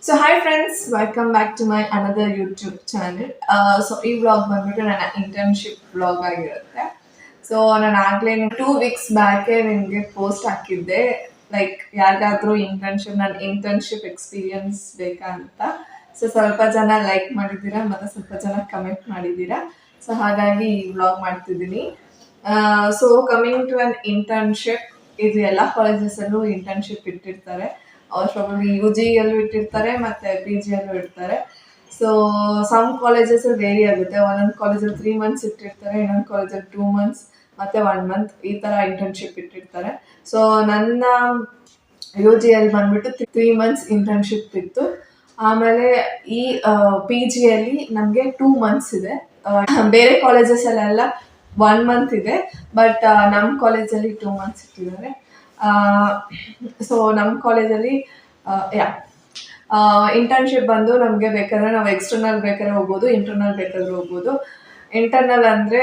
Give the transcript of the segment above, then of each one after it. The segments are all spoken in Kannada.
So hi friends, welcome back to my another YouTube channel. So ಈ ವ್ಲಾಗ್ ಬಂದ್ಬಿಟ್ಟು ನನ್ನ ಇಂಟರ್ನ್ಶಿಪ್ ವ್ಲಾಗ್ ಆಗಿರುತ್ತೆ. ಸೊ ನಾನು ಆಗ್ಲೇ 2 ವೀಕ್ಸ್ ಬ್ಯಾಕೆ ನಿಮಗೆ ಪೋಸ್ಟ್ ಹಾಕಿದ್ದೆ, ಲೈಕ್ ಯಾರಿಗಾದ್ರೂ ನನ್ನ ಇಂಟರ್ನ್ಶಿಪ್ ಎಕ್ಸ್ಪೀರಿಯನ್ಸ್ ಬೇಕಾ ಅಂತ. ಸೊ ಸ್ವಲ್ಪ ಜನ ಲೈಕ್ ಮಾಡಿದ್ದೀರಾ ಮತ್ತು ಸ್ವಲ್ಪ ಜನ ಕಮೆಂಟ್ ಮಾಡಿದ್ದೀರಾ. ಸೊ ಹಾಗಾಗಿ ಈ ವ್ಲಾಗ್ ಮಾಡ್ತಿದ್ದೀನಿ. So coming to an internship, ಇದು ಎಲ್ಲ ಕಾಲೇಜಸಲ್ಲೂ ಇಂಟರ್ನ್ಶಿಪ್ ಇಟ್ಟಿರ್ತಾರೆ. ಅವ್ರು ಪ್ರಾಬಬ್ಲಿ ಯು ಜಿಯಲ್ಲೂ ಇಟ್ಟಿರ್ತಾರೆ ಮತ್ತು ಪಿ ಜಿಯಲ್ಲೂ ಇಡ್ತಾರೆ. ಸೊ ಸಮ್ ಕಾಲೇಜಸ್ ವೇರಿ ಆಗುತ್ತೆ. ಒಂದೊಂದು ಕಾಲೇಜಲ್ಲಿ 3 ಮಂತ್ಸ್ ಇಟ್ಟಿರ್ತಾರೆ, ಇನ್ನೊಂದು ಕಾಲೇಜಲ್ಲಿ 2 ಮಂತ್ಸ್ ಮತ್ತು 1 ಮಂತ್ ಈ ಥರ ಇಂಟರ್ನ್ಶಿಪ್ ಇಟ್ಟಿರ್ತಾರೆ. ಸೊ ನನ್ನ ಯು ಜಿಯಲ್ಲಿ ಬಂದ್ಬಿಟ್ಟು 3 ಮಂತ್ಸ್ ಇಂಟರ್ನ್ಶಿಪ್ ಇತ್ತು. ಆಮೇಲೆ ಈ ಪಿ ಜಿಯಲ್ಲಿ ನಮಗೆ 2 ಮಂತ್ಸ್ ಇದೆ. ಬೇರೆ ಕಾಲೇಜಸಲ್ಲೆಲ್ಲ 1 ಮಂತ್ ಇದೆ, ಬಟ್ ನಮ್ಮ ಕಾಲೇಜಲ್ಲಿ 2 ಮಂತ್ಸ್ ಇಟ್ಟಿದ್ದಾರೆ. ಸೊ ನಮ್ಮ ಕಾಲೇಜಲ್ಲಿ ಯಾ ಇಂಟರ್ನ್ಶಿಪ್ ಬಂದು ನಮಗೆ ಬೇಕಾದರೆ ನಾವು ಎಕ್ಸ್ಟರ್ನಲ್ ಬೇಕಾದ್ರೆ ಹೋಗ್ಬೋದು, ಇಂಟರ್ನಲ್ ಬೇಕಾದ್ರೆ ಹೋಗ್ಬೋದು. ಇಂಟರ್ನಲ್ ಅಂದರೆ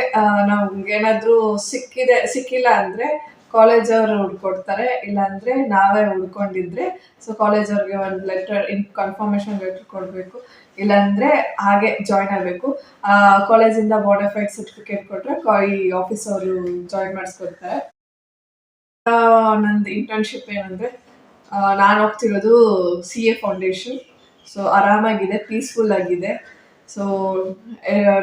ನಮ್ಗೆ ಏನಾದರೂ ಸಿಕ್ಕಿಲ್ಲ ಅಂದರೆ ಕಾಲೇಜವ್ರು ಹುಡ್ಕೊಡ್ತಾರೆ, ಇಲ್ಲಾಂದರೆ ನಾವೇ ಹುಡ್ಕೊಂಡಿದ್ರೆ ಸೊ ಕಾಲೇಜವ್ರಿಗೆ ಒಂದು ಲೆಟರ್ ಕನ್ಫರ್ಮೇಷನ್ ಲೆಟರ್ ಕೊಡಬೇಕು, ಇಲ್ಲಾಂದರೆ ಹಾಗೆ ಜಾಯ್ನ್ ಆಗಬೇಕು. ಕಾಲೇಜಿಂದ ಬೋರ್ಡ್ ಸರ್ಟಿಫಿಕೇಟ್ ಕೊಟ್ಟರೆ ಈ ಆಫೀಸ್ ಅವರು ಜಾಯ್ನ್ ಮಾಡಿಸ್ಕೊಡ್ತಾರೆ. ನಂದು ಇಂಟರ್ನ್ಶಿಪ್ ಏನಂದರೆ, ನಾನು ಹೋಗ್ತಿರೋದು CA ಫೌಂಡೇಶನ್. ಸೊ ಆರಾಮಾಗಿದೆ, ಪೀಸ್ಫುಲ್ ಆಗಿದೆ. ಸೊ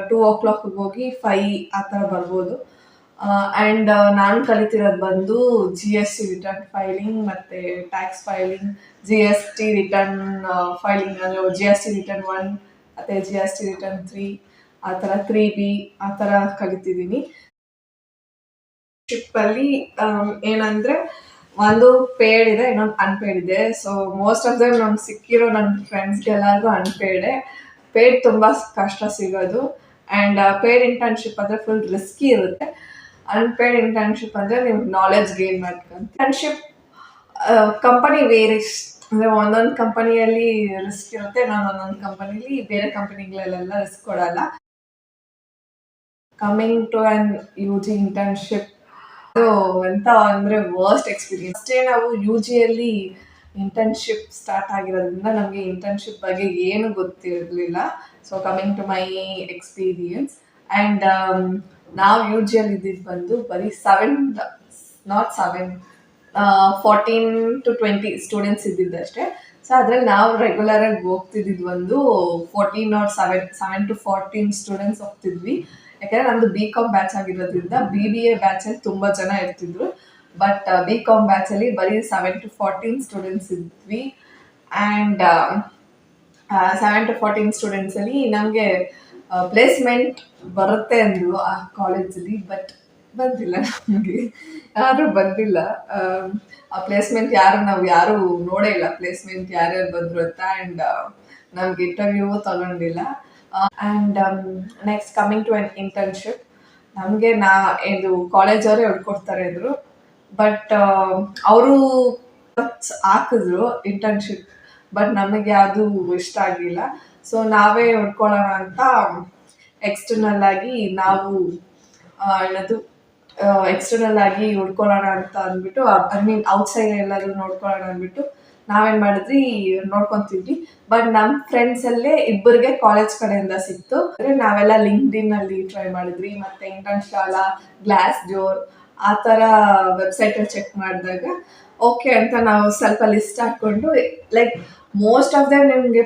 2 o'clock ಹೋಗಿ 5 ಆ ಥರ ಬರ್ಬೋದು. ಆ್ಯಂಡ್ ನಾನು ಕಲಿತಿರೋದು ಬಂದು GST ರಿಟರ್ನ್ ಫೈಲಿಂಗ್ ಮತ್ತು tax filing, GST return filing ಅಂದರೆ GST ರಿಟರ್ನ್ 1 ಮತ್ತು GST ರಿಟರ್ನ್ 3, ಆ ಥರ 3B ಆ ಥರ ಕಲಿತಿದ್ದೀನಿ. ಶಿಪ್ಪಲ್ಲಿ ಏನಂದರೆ, ಒಂದು ಪೇಯ್ಡ್ ಇದೆ, ಇನ್ನೊಂದು ಅನ್ಪೇಯ್ಡ್ ಇದೆ. ಸೊ ಮೋಸ್ಟ್ ಆಫ್ ದಮ್ ನಮ್ಗೆ ಸಿಕ್ಕಿರೋ ನನ್ನ ಫ್ರೆಂಡ್ಸ್ಗೆಲ್ಲರಿಗೂ ಅನ್ಪೇಯ್ಡೆ. ಪೇಯ್ಡ್ ತುಂಬ ಕಷ್ಟ ಸಿಗೋದು. ಆ್ಯಂಡ್ ಪೇಯ್ಡ್ ಇಂಟರ್ನ್ಶಿಪ್ ಅಂದರೆ ಫುಲ್ ರಿಸ್ಕಿ ಇರುತ್ತೆ. ಅನ್ಪೇಯ್ಡ್ ಇಂಟರ್ನ್ಶಿಪ್ ಅಂದರೆ ನೀವು ನಾಲೆಡ್ಜ್ ಗೇನ್ ಮಾಡ್ಕೊಂಡು. ಇಂಟರ್ನ್ಶಿಪ್ ಕಂಪನಿ ವೇರಿಸ್, ಅಂದರೆ ಒಂದೊಂದು ಕಂಪನಿಯಲ್ಲಿ ರಿಸ್ಕ್ ಇರುತ್ತೆ, ಒಂದೊಂದು ಕಂಪನಿಲಿ ಬೇರೆ ಕಂಪನಿಗಳಲ್ಲೆಲ್ಲ ರಿಸ್ಕ್ ಕೊಡಲ್ಲ. Coming to an U G internship ಎಂತ ಅಂದರೆ ವರ್ಸ್ಟ್ ಎಕ್ಸ್ಪೀರಿಯನ್ಸ್. ಅಷ್ಟೇ ನಾವು ಯು ಜಿಯಲ್ಲಿ ಇಂಟರ್ನ್ಶಿಪ್ ಸ್ಟಾರ್ಟ್ ಆಗಿರೋದ್ರಿಂದ ನಮಗೆ ಇಂಟರ್ನ್ಶಿಪ್ ಬಗ್ಗೆ ಏನು ಗೊತ್ತಿರಲಿಲ್ಲ. So coming to my experience, and ನಾವು ಯು ಜಿಯಲ್ಲಿ ಇದ್ದಿದ್ದು ಬಂದು ಬರೀ 14 to 20 ಸ್ಟೂಡೆಂಟ್ಸ್ ಇದ್ದಿದ್ದಷ್ಟೇ. ಸೊ ಅದ್ರಲ್ಲಿ ನಾವು ರೆಗ್ಯುಲರಾಗಿ ಹೋಗ್ತಿದ್ದಿದ್ದು ಒಂದು 7 to 14 ಸ್ಟೂಡೆಂಟ್ಸ್ ಹೋಗ್ತಿದ್ವಿ. ಯಾಕೆಂದರೆ ನಮ್ಮದು BCom ಬ್ಯಾಚ್ ಆಗಿರೋದ್ರಿಂದ BBA ಬ್ಯಾಚಲ್ಲಿ ತುಂಬ ಜನ ಇರ್ತಿದ್ರು, ಬಟ್ BCom ಬ್ಯಾಚಲ್ಲಿ ಬರೀ 7 to 14 ಸ್ಟೂಡೆಂಟ್ಸ್ ಇದ್ವಿ. ಆ್ಯಂಡ್ 7 to 14 ಸ್ಟೂಡೆಂಟ್ಸಲ್ಲಿ ನಮಗೆ ಪ್ಲೇಸ್ಮೆಂಟ್ ಬರುತ್ತೆ ಅಂದರು ಆ ಕಾಲೇಜಲ್ಲಿ, ಬಟ್ ಬಂದಿಲ್ಲ. ನಮಗೆ ಯಾರೂ ಬಂದಿಲ್ಲ. ಆ ಪ್ಲೇಸ್ಮೆಂಟ್ ನಾವು ಯಾರೂ ನೋಡೇ ಇಲ್ಲ, ಪ್ಲೇಸ್ಮೆಂಟ್ ಯಾರ್ಯಾರು ಬಂದರು ಅಂತ. ಆ್ಯಂಡ್ ನಮ್ಗೆ ಇಂಟರ್ವ್ಯೂ ತಗೊಂಡಿಲ್ಲ. And next coming to an internship, ನಮಗೆ ಇದು ಕಾಲೇಜವರೇ ಹೇಳ್ಕೊಡ್ತಾರೆ ಅಂದರು, ಬಟ್ ಅವರು ಹಾಕಿದ್ರು ಇಂಟರ್ನ್ಶಿಪ್, ಬಟ್ ನಮಗೆ ಯಾವುದು ಇಷ್ಟ ಆಗಲಿಲ್ಲ. ಸೊ ನಾವೇ ಹೊಡ್ಕೊಳ್ಳೋಣ ಅಂತ ಎಕ್ಸ್ಟರ್ನಲ್ ಆಗಿ ನಾವು ಎಕ್ಸ್ಟರ್ನಲ್ ಆಗಿ ಹುಡ್ಕೊಳ್ಳೋಣ ಅಂತ ಅಂದ್ಬಿಟ್ಟು, ಔಟ್ಸೈಡ್ ಎಲ್ಲಾದರೂ ನೋಡ್ಕೊಳ್ಳೋಣ ಅಂದ್ಬಿಟ್ಟು ನಾವೇನು ಮಾಡಿದ್ವಿ, ನೋಡ್ಕೊತಿದ್ವಿ. ಬಟ್ ನಮ್ಮ ಫ್ರೆಂಡ್ಸಲ್ಲೇ ಇಬ್ಬರಿಗೆ ಕಾಲೇಜ್ ಕಡೆಯಿಂದ ಸಿಕ್ತು. ಅಂದರೆ ನಾವೆಲ್ಲ ಲಿಂಕ್ಡ್ಇನ್ನಲ್ಲಿ ಟ್ರೈ ಮಾಡಿದ್ವಿ, ಮತ್ತು ಇಂಟರ್ನ್ಶಾಲಾ, ಗ್ಲಾಸ್ಡೋರ್ ಆ ಥರ ವೆಬ್ಸೈಟಲ್ಲಿ ಚೆಕ್ ಮಾಡಿದಾಗ ಓಕೆ ಅಂತ ನಾವು ಸ್ವಲ್ಪ ಲಿಸ್ಟ್ ಹಾಕ್ಕೊಂಡು, ಲೈಕ್ ಮೋಸ್ಟ್ ಆಫ್ ದಮ್ ನಿಮಗೆ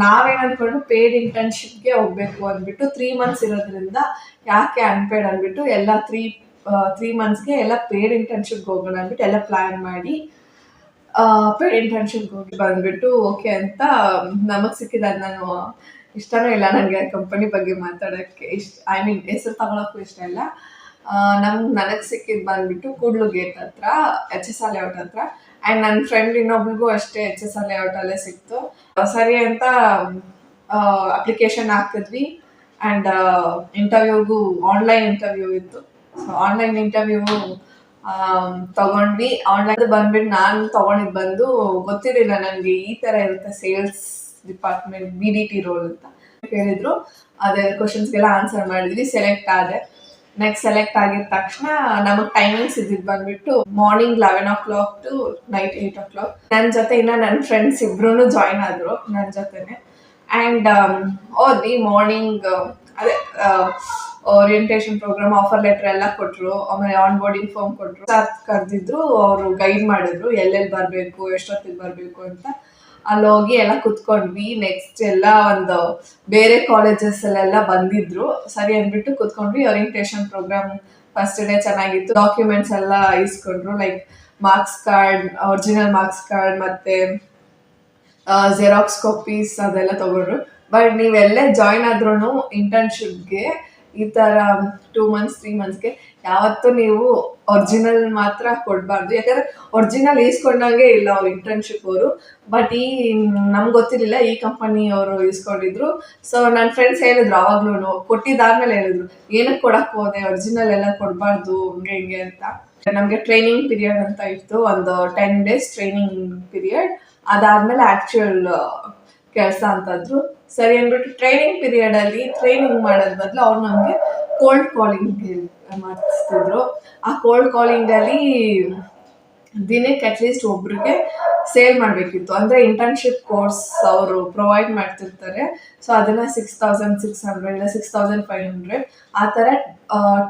ನಾವೇನು ಅಂದ್ಕೊಂಡು ಪೇಯ್ಡ್ ಇಂಟರ್ನ್ಶಿಪ್ಗೆ ಹೋಗಬೇಕು ಅಂದ್ಬಿಟ್ಟು 3 ಮಂತ್ಸ್ ಇರೋದ್ರಿಂದ ಯಾಕೆ ಅನ್ಪೇಯ್ಡ್ ಅಂದ್ಬಿಟ್ಟು ಎಲ್ಲ 3 ಮಂತ್ಸ್ಗೆ ಎಲ್ಲ ಪೇಯ್ಡ್ ಇಂಟರ್ನ್ಶಿಪ್ಗೆ ಹೋಗೋಣ ಅಂದ್ಬಿಟ್ಟು ಎಲ್ಲ ಪ್ಲ್ಯಾನ್ ಮಾಡಿ ಪೇಯ್ಡ್ ಇಂಟರ್ನ್ಶಿಪ್ಗೆ ಹೋಗಿ ಬಂದುಬಿಟ್ಟು ಓಕೆ ಅಂತ ನಮಗೆ ಸಿಕ್ಕಿದಾಗ, ನಾನು ಇಷ್ಟನೂ ಇಲ್ಲ ನನಗೆ ಕಂಪನಿ ಬಗ್ಗೆ ಮಾತಾಡೋಕ್ಕೆ, ಹೆಸರು ತಗೊಳಕ್ಕೂ ಇಷ್ಟ ಇಲ್ಲ. ನನಗೆ ಸಿಕ್ಕಿದ್ದು ಬಂದುಬಿಟ್ಟು ಕೂಡ್ಲು ಗೇಟ್ ಹತ್ರ, HSR ಲೇಔಟ್ ಹತ್ರ. ಆ್ಯಂಡ್ ನನ್ನ ಫ್ರೆಂಡ್ ಇನ್ನೊಬ್ಳಿಗೂ ಅಷ್ಟೇ HSR ಲೇಔಟಲ್ಲೇ ಸಿಕ್ತು. ಸರಿ ಅಂತ ಅಪ್ಲಿಕೇಶನ್ ಹಾಕಿದ್ವಿ. ಆ್ಯಂಡ್ ಇಂಟರ್ವ್ಯೂಗೂ ಆನ್ಲೈನ್ ಇಂಟರ್ವ್ಯೂ ಇತ್ತು. ಸೊ ಆನ್ಲೈನ್ ಇಂಟರ್ವ್ಯೂ ತೊಗೊಂಡ್ವಿ. ಆನ್ಲೈನ್ ಬಂದ್ಬಿಟ್ಟು ನಾನು ತೊಗೊಂಡಿದ್ದು ಬಂದು ಗೊತ್ತಿರಲಿಲ್ಲ ನನಗೆ ಈ ಥರ ಇರುತ್ತೆ ಸೇಲ್ಸ್ ಡಿಪಾರ್ಟ್ಮೆಂಟ್ BDT ರೋಲ್ ಅಂತ ಹೇಳಿದರು. ಅದೇ ಕ್ವಶನ್ಸ್ಗೆಲ್ಲ ಆನ್ಸರ್ ಮಾಡಿದ್ವಿ, ಸೆಲೆಕ್ಟ್ ಆದೆ. ನೆಕ್ಸ್ಟ್ ಸೆಲೆಕ್ಟ್ ಆಗಿದ ತಕ್ಷಣ ನಮಗೆ ಟೈಮಿಂಗ್ಸ್ ಇದ್ದಿದ್ದು ಬಂದ್ಬಿಟ್ಟು morning 11 o'clock to night 8 o'clock. ನನ್ನ ಜೊತೆ ಇನ್ನ ನನ್ನ ಫ್ರೆಂಡ್ಸ್ ಇಬ್ರು ಜಾಯ್ನ್ ಆದ್ರು ನನ್ನ ಜೊತೆನೆ. ಆ್ಯಂಡ್ ಹೋದ್ವಿ ಮಾರ್ನಿಂಗ್. ಅದೇ ಓರಿಯೆಂಟೇಷನ್ ಪ್ರೋಗ್ರಾಮ್, ಆಫರ್ ಲೆಟರ್ ಎಲ್ಲ ಕೊಟ್ಟರು, ಆಮೇಲೆ ಆನ್ ಬೋರ್ಡಿಂಗ್ ಫಾರ್ಮ್ ಕೊಟ್ಟರು, ಕರೆದಿದ್ರು, ಅವರು ಗೈಡ್ ಮಾಡಿದ್ರು ಎಲ್ಲೆಲ್ಲಿ ಬರಬೇಕು, ಎಷ್ಟೊತ್ತಿಗೆ ಬರಬೇಕು ಅಂತ. ಅಲ್ಲಿ ಹೋಗಿ ಎಲ್ಲ ಕುತ್ಕೊಂಡ್ವಿ. ನೆಕ್ಸ್ಟ್ ಎಲ್ಲ ಒಂದು ಬೇರೆ ಕಾಲೇಜಸ್ಸಲ್ಲೆಲ್ಲ ಬಂದಿದ್ರು, ಸರಿ ಅಂದ್ಬಿಟ್ಟು ಕುತ್ಕೊಂಡ್ವಿ. ಓರಿಯೆಂಟೇಷನ್ ಪ್ರೋಗ್ರಾಮ್ ಫಸ್ಟ್ ಡೇ ಚೆನ್ನಾಗಿತ್ತು. ಡಾಕ್ಯುಮೆಂಟ್ಸ್ ಎಲ್ಲ ಇಸ್ಕೊಂಡ್ರು, like marks card, original marks card ಮತ್ತೆ ಜೆರಾಕ್ಸ್ ಕಾಪೀಸ್ ಅದೆಲ್ಲ ತಗೊಂಡ್ರು. ಬಟ್ ನೀವೆಲ್ಲೇ ಜಾಯ್ನ್ ಆದ್ರೂ ಇಂಟರ್ನ್ಶಿಪ್ಗೆ ಈ ಥರ 2 months 3 monthsಗೆ ಯಾವತ್ತೂ ನೀವು ಒರಿಜಿನಲ್ ಮಾತ್ರ ಕೊಡಬಾರ್ದು. ಯಾಕಂದರೆ ಒರಿಜಿನಲ್ ಈಸ್ಕೊಂಡಂಗೆ ಇಲ್ಲ ಅವ್ರು ಇಂಟರ್ನ್ಶಿಪ್ ಅವರು. ಬಟ್ ನಮ್ಗೆ ಗೊತ್ತಿರಲಿಲ್ಲ, ಈ ಕಂಪನಿ ಅವರು ಈಸ್ಕೊಂಡಿದ್ರು. ಸೊ ನನ್ನ ಫ್ರೆಂಡ್ಸ್ ಹೇಳಿದ್ರು, ಆವಾಗ್ಲೂ ಕೊಟ್ಟಿದ್ದಾದ್ಮೇಲೆ ಹೇಳಿದ್ರು, ಏನಕ್ಕೆ ಕೊಡಕ್ಕೆ ಹೋದೆ, ಒರಿಜಿನಲ್ ಎಲ್ಲ ಕೊಡಬಾರ್ದು ಹಂಗೆ ಹಿಂಗೆ ಅಂತ. ನಮಗೆ ಟ್ರೈನಿಂಗ್ ಪೀರಿಯಡ್ ಅಂತ ಇತ್ತು, ಒಂದು 10 days ಟ್ರೈನಿಂಗ್ ಪೀರಿಯಡ್. ಅದಾದ್ಮೇಲೆ ಆ್ಯಕ್ಚುಯಲ್ ಕೆಲಸ ಅಂತಂದ್ರು. ಸರಿ ಅಂದ್ಬಿಟ್ಟು ಟ್ರೈನಿಂಗ್ ಪೀರಿಯಡಲ್ಲಿ ಟ್ರೈನಿಂಗ್ ಮಾಡೋದ್ ಬದಲು ಅವ್ರು ನಮಗೆ ಕೋಲ್ಡ್ ಕಾಲಿಂಗ್ ಮಾಡಿಸ್ತಿದ್ರು. ಆ ಕೋಲ್ಡ್ ಕಾಲಿಂಗಲ್ಲಿ ದಿನಕ್ಕೆ ಅಟ್ಲೀಸ್ಟ್ ಒಬ್ರಿಗೆ ಸೇಲ್ ಮಾಡಬೇಕಿತ್ತು. ಅಂದರೆ ಇಂಟರ್ನ್ಶಿಪ್ ಕೋರ್ಸ್ ಅವರು ಪ್ರೊವೈಡ್ ಮಾಡ್ತಿರ್ತಾರೆ. ಸೊ ಅದನ್ನು 6,600 ಇಲ್ಲ 6,500 ಆ ಥರ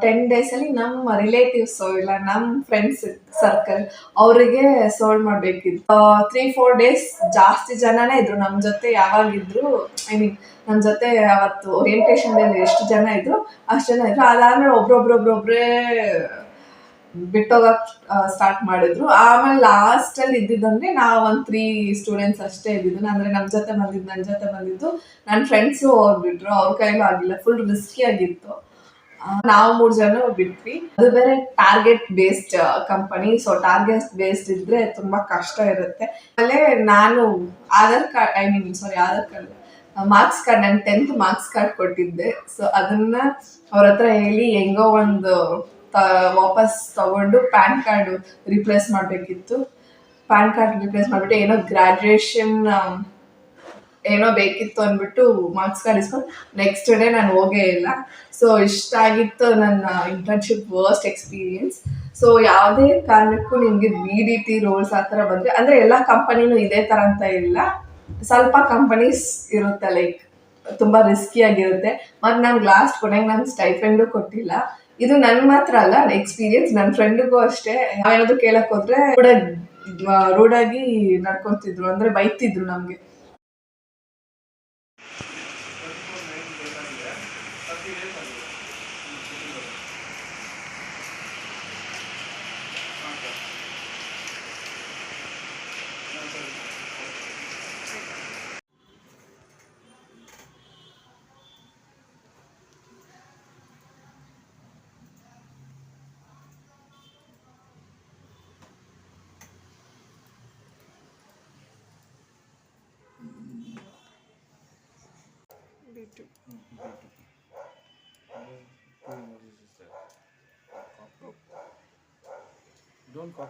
10 daysಲ್ಲಿ ನಮ್ಮ ರಿಲೇಟಿವ್ಸು ಇಲ್ಲ ನಮ್ಮ ಫ್ರೆಂಡ್ಸ್ ಸರ್ಕಲ್ ಅವರಿಗೆ ಸೋಲ್ಡ್ ಮಾಡಬೇಕಿತ್ತು. 3-4 days ಜಾಸ್ತಿ ಜನನೇ ಇದ್ರು ನಮ್ಮ ಜೊತೆ. ಯಾವಾಗಿದ್ರು ಐ ಮೀನ್ ನನ್ನ ಜೊತೆ ಅವತ್ತು ಓರಿಯೆಂಟೇಷನಲ್ಲಿ ಎಷ್ಟು ಜನ ಇದ್ರು ಅಷ್ಟು ಜನ ಇದ್ರು. ಅದಾದ್ಮೇಲೆ ಒಬ್ರೊಬ್ರೊಬ್ರೊಬ್ಬರೇ ಬಿಟ್ಟೋಗಕ್ಕೆ ಸ್ಟಾರ್ಟ್ ಮಾಡಿದ್ರು. ಆಮೇಲೆ ಲಾಸ್ಟಲ್ಲಿ ಇದ್ದಿದ್ದಂದ್ರೆ ನಾವು ಒಂದು 3 ಸ್ಟೂಡೆಂಟ್ಸ್ ಅಷ್ಟೇ ಇದ್ದಿದ್ದು. ಅಂದರೆ ನನ್ನ ಜೊತೆ ಬಂದಿದ್ದು ನನ್ನ ಫ್ರೆಂಡ್ಸು ಹೋಗ್ಬಿಟ್ರು, ಅವ್ರ ಕೈಲೂ ಆಗಿಲ್ಲ, ಫುಲ್ ರಿಸ್ಕಿ ಆಗಿತ್ತು. ನಾವು 3 ಜನ ಬಿಟ್ವಿ. ಅದು ಬೇರೆ target based company. So target based ಇದ್ರೆ ತುಂಬಾ ಕಷ್ಟ ಇರುತ್ತೆ. ಆಮೇಲೆ ನಾನು ಆಧಾರ್ ಕಾರ್ಡ್ ಮಾರ್ಕ್ಸ್ ಕಾರ್ಡ್, ನನ್ನ 10th ಮಾರ್ಕ್ಸ್ ಕಾರ್ಡ್ ಕೊಟ್ಟಿದ್ದೆ. ಸೊ ಅದನ್ನ ಅವ್ರ ಹತ್ರ ಹೇಳಿ ಹೆಂಗೋ ಒಂದು ವಾಪಸ್ ತಗೊಂಡು ಪ್ಯಾನ್ ಕಾರ್ಡ್ ರಿಪ್ಲೇಸ್ ಮಾಡಬೇಕಿತ್ತು. ಪ್ಯಾನ್ ಕಾರ್ಡ್ ರಿಪ್ಲೇಸ್ ಮಾಡಿಬಿಟ್ಟು ಏನೋ ಗ್ರ್ಯಾಜುಯೇಷನ್ ಏನೋ ಬೇಕಿತ್ತು ಅಂದ್ಬಿಟ್ಟು ಮಾರ್ಕ್ಸ್ ಕಾರ್ಡ್ ಇಸ್ಕೊಂಡು ನೆಕ್ಸ್ಟ್ ಡೇ ನಾನು ಹೋಗೇ ಇಲ್ಲ. ಸೊ ಇಷ್ಟ ಆಗಿತ್ತು ನನ್ನ ಇಂಟರ್ನ್ಶಿಪ್ ವರ್ಸ್ಟ್ ಎಕ್ಸ್ಪೀರಿಯನ್ಸ್. ಸೊ ಯಾವುದೇ ಕಾರಣಕ್ಕೂ ನಿಮಗೆ VDT ರೋಲ್ಸ್ ಆ ಥರ ಬಂದರೆ, ಅಂದರೆ ಎಲ್ಲ ಕಂಪನಿನೂ ಇದೇ ಥರ ಅಂತ ಇಲ್ಲ, ಸ್ವಲ್ಪ ಕಂಪನೀಸ್ ಇರುತ್ತೆ ಲೈಕ್ ತುಂಬ ರಿಸ್ಕಿಯಾಗಿರುತ್ತೆ. ಮತ್ತು ನಮ್ಗೆ ಲಾಸ್ಟ್ ಕೊನೆಗೆ ನಂಗೆ ಸ್ಟೈಫೆಂಡು ಕೊಟ್ಟಿಲ್ಲ. ಇದು ನನ್ ಮಾತ್ರ ಅಲ್ಲ ಎಕ್ಸ್ಪೀರಿಯನ್ಸ್, ನನ್ನ ಫ್ರೆಂಡಿಗೂ ಅಷ್ಟೇ. ನಾವೇನಾದ್ರು ಕೇಳಕ್ ಹೋದ್ರೆ ರೂಢಾಗಿ ನಡ್ಕೊಂತಿದ್ರು, ಅಂದ್ರೆ ಬೈತಿದ್ರು ನಮ್ಗೆ. Don't copy.